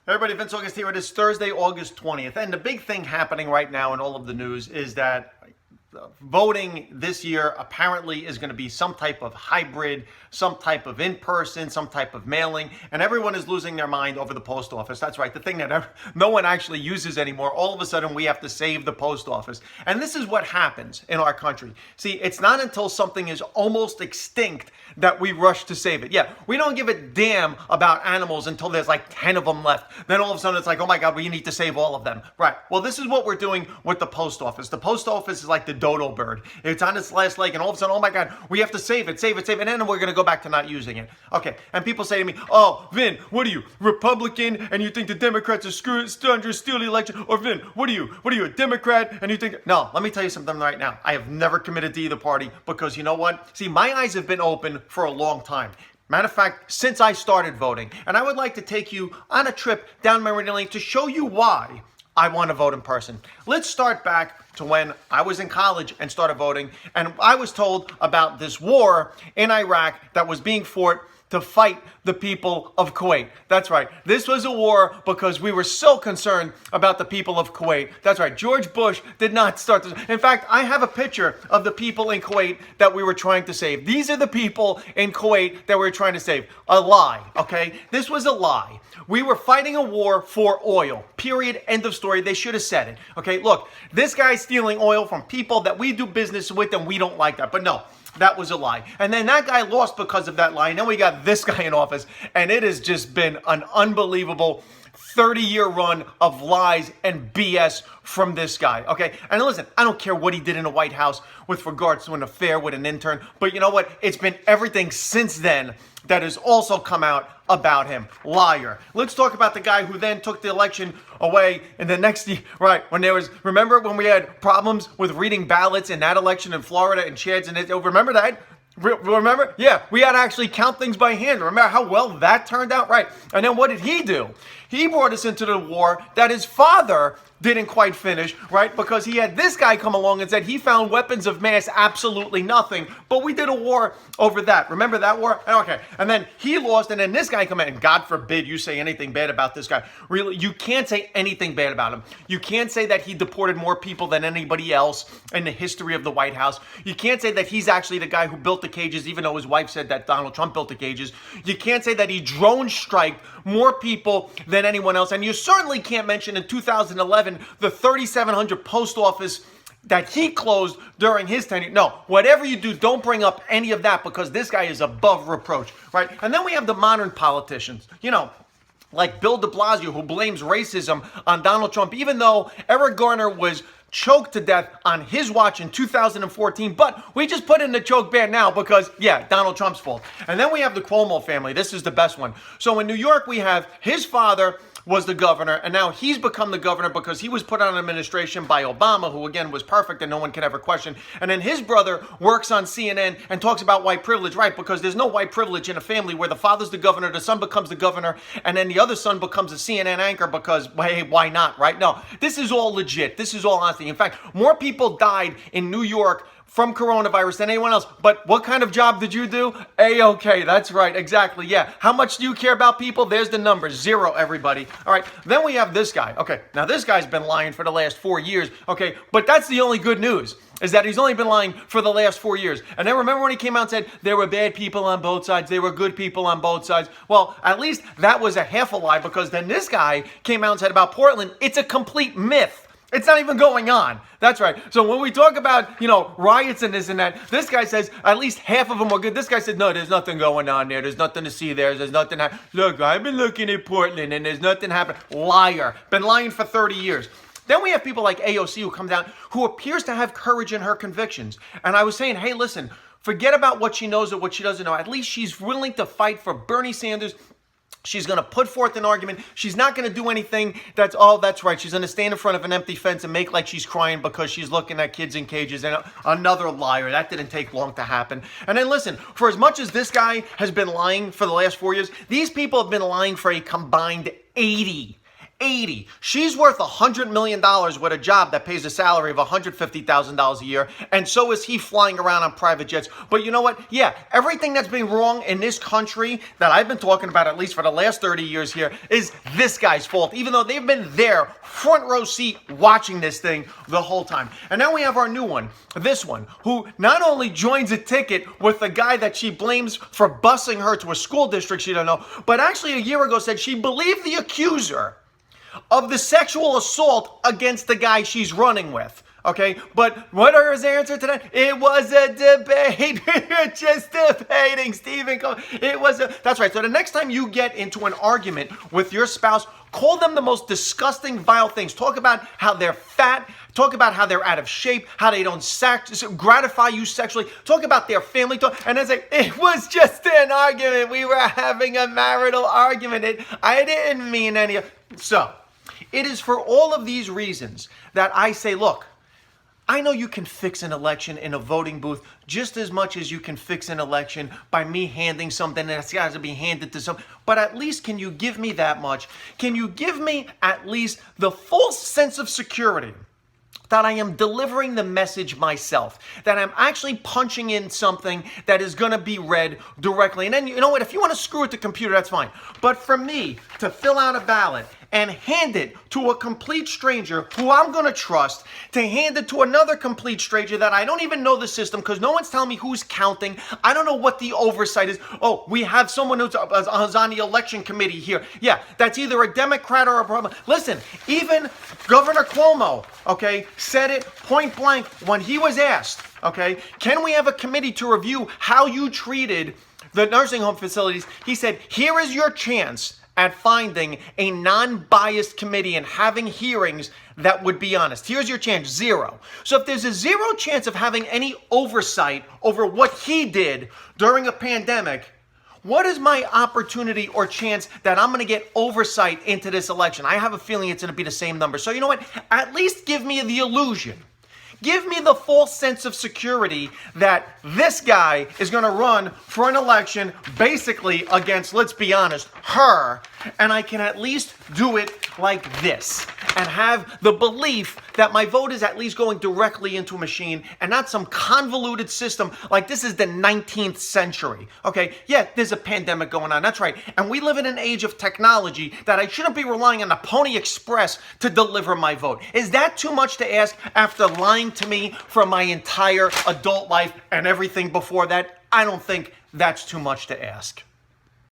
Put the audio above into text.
Hey everybody, Vince August here. It is Thursday, August 20th. And the big thing happening right now in all of the news is that voting this year apparently is going to be some type of hybrid, some type of in-person, some type of mailing, and everyone is losing their mind over the post office. That's right, the thing that no one actually uses anymore. All of a sudden, we have to save the post office. And this is what happens in our country. See, it's not until something is almost extinct that we rush to save it. Yeah, we don't give a damn about animals until there's like 10 of them left. Then all of a sudden it's like, oh my God, we need to save all of them. Right. Well, this is what we're doing with the post office. The post office is like the dodo bird. It's on its last leg, and all of a sudden, oh my God, we have to save it, and then we're going to go back to not using it. Okay. And people say to me, oh, Vin, what are you, Republican, and you think the Democrats are trying to steal the election? Or Vin, what are you, a Democrat, and you think... No, let me tell you something right now. I have never committed to either party because you know what? See, my eyes have been open for a long time. Matter of fact, since I started voting. And I would like to take you on a trip down memory lane to show you why I want to vote in person. Let's start back to when I was in college and started voting. And I was told about this war in Iraq that was being fought to fight the people of Kuwait. That's right. This was a war because we were so concerned about the people of Kuwait. That's right. George Bush did not start this. In fact, I have a picture of the people in Kuwait that we were trying to save. These are the people in Kuwait that we were trying to save. A lie, okay? This was a lie. We were fighting a war for oil. Period. End of story. They should have said it. Okay, look, this guy's stealing oil from people that we do business with and we don't like that. But no. That was a lie. And then that guy lost because of that lie. And then we got this guy in office. And it has just been an unbelievable 30-year run of lies and BS from this guy. Okay? And listen, I don't care what he did in the White House with regards to an affair with an intern. But you know what? It's been everything since then that has also come out about him. Liar. Let's talk about the guy who then took the election away in the next year. Right. When there was, remember when we had problems with reading ballots in that election in Florida and Chads and it, remember that? Remember? Yeah, we had to actually count things by hand. Remember how well that turned out? Right. And then what did he do? He brought us into the war that his father didn't quite finish, right? Because he had this guy come along and said he found weapons of mass absolutely nothing. But we did a war over that. Remember that war? Okay. And then he lost, and then this guy come in, and God forbid you say anything bad about this guy. Really, you can't say anything bad about him. You can't say that he deported more people than anybody else in the history of the White House. You can't say that he's actually the guy who built the cages, even though his wife said that Donald Trump built the cages. You can't say that he drone striked more people than anyone else. And you certainly can't mention in 2011 the 3,700 post office that he closed during his tenure. No, whatever you do, don't bring up any of that because this guy is above reproach, right? And then we have the modern politicians, like Bill de Blasio, who blames racism on Donald Trump, even though Eric Garner was choked to death on his watch in 2014, but we just put in the choke ban now because, yeah, Donald Trump's fault. And then we have the Cuomo family. This is the best one. So in New York, we have his father was the governor, and now he's become the governor because he was put on administration by Obama, who again was perfect and no one can ever question. And then his brother works on CNN and talks about white privilege, right? Because there's no white privilege in a family where the father's the governor, the son becomes the governor, and then the other son becomes a CNN anchor because, hey, why not, right? No, this is all legit. This is all honesty. In fact, more people died in New York from coronavirus than anyone else. But what kind of job did you do? A-okay, that's right, exactly, yeah. How much do you care about people? There's the numbers, 0, everybody. All right, then we have this guy. Okay, now this guy's been lying for the last 4 years, okay, but that's the only good news, is that he's only been lying for the last 4 years. And then remember when he came out and said there were bad people on both sides, there were good people on both sides? Well, at least that was a half a lie because then this guy came out and said about Portland, it's a complete myth. It's not even going on. That's right. So when we talk about, riots and this and that, this guy says at least half of them were good. This guy said, no, there's nothing going on there. There's nothing to see there. There's nothing. Look, I've been looking at Portland and there's nothing happening. Liar. Been lying for 30 years. Then we have people like AOC who comes out, who appears to have courage in her convictions. And I was saying, hey, listen, forget about what she knows or what she doesn't know. At least she's willing to fight for Bernie Sanders. She's going to put forth an argument. She's not going to do anything that's right. She's going to stand in front of an empty fence and make like she's crying because she's looking at kids in cages. And another liar. That didn't take long to happen. And then listen, for as much as this guy has been lying for the last 4 years, these people have been lying for a combined 80 80. She's worth $100 million with a job that pays a salary of $150,000 a year, and so is he flying around on private jets. But you know what? Yeah, everything that's been wrong in this country that I've been talking about at least for the last 30 years here is this guy's fault, even though they've been there, front row seat, watching this thing the whole time. And now we have our new one, this one, who not only joins a ticket with the guy that she blames for busing her to a school district she don't know, but actually a year ago said she believed the accuser of the sexual assault against the guy she's running with. Okay, but what are his answer to that? It was a debate. We're just debating, Stephen. That's right. So the next time you get into an argument with your spouse, call them the most disgusting, vile things. Talk about how they're fat. Talk about how they're out of shape, how they don't gratify you sexually. Talk about their family. And then say, it was just an argument. We were having a marital argument. I didn't mean any of it. So it is for all of these reasons that I say, look, I know you can fix an election in a voting booth just as much as you can fix an election by me handing something that's got to be handed to someone. But at least can you give me that much? Can you give me at least the full sense of security that I am delivering the message myself, that I'm actually punching in something that is going to be read directly? And then, you know what, if you want to screw with the computer, that's fine. But for me to fill out a ballot and hand it to a complete stranger who I'm going to trust, to hand it to another complete stranger that I don't even know the system because no one's telling me who's counting. I don't know what the oversight is. Oh, we have someone who's on the election committee here. Yeah, that's either a Democrat or a Republican. Listen, even Governor Cuomo, okay, said it point blank when he was asked, okay, can we have a committee to review how you treated the nursing home facilities? He said, here is your chance at finding a non-biased committee and having hearings that would be honest. Here's your chance, 0. So if there's a 0 chance of having any oversight over what he did during a pandemic, what is my opportunity or chance that I'm going to get oversight into this election? I have a feeling it's going to be the same number. So you know what? At least give me the illusion. Give me the false sense of security that this guy is going to run for an election basically against, let's be honest, her, and I can at least do it like this and have the belief that my vote is at least going directly into a machine and not some convoluted system like this is the 19th century. Okay, yeah, there's a pandemic going on, that's right, and we live in an age of technology that I shouldn't be relying on the Pony Express to deliver my vote. Is that too much to ask after lying to me for my entire adult life and everything before that? I don't think that's too much to ask.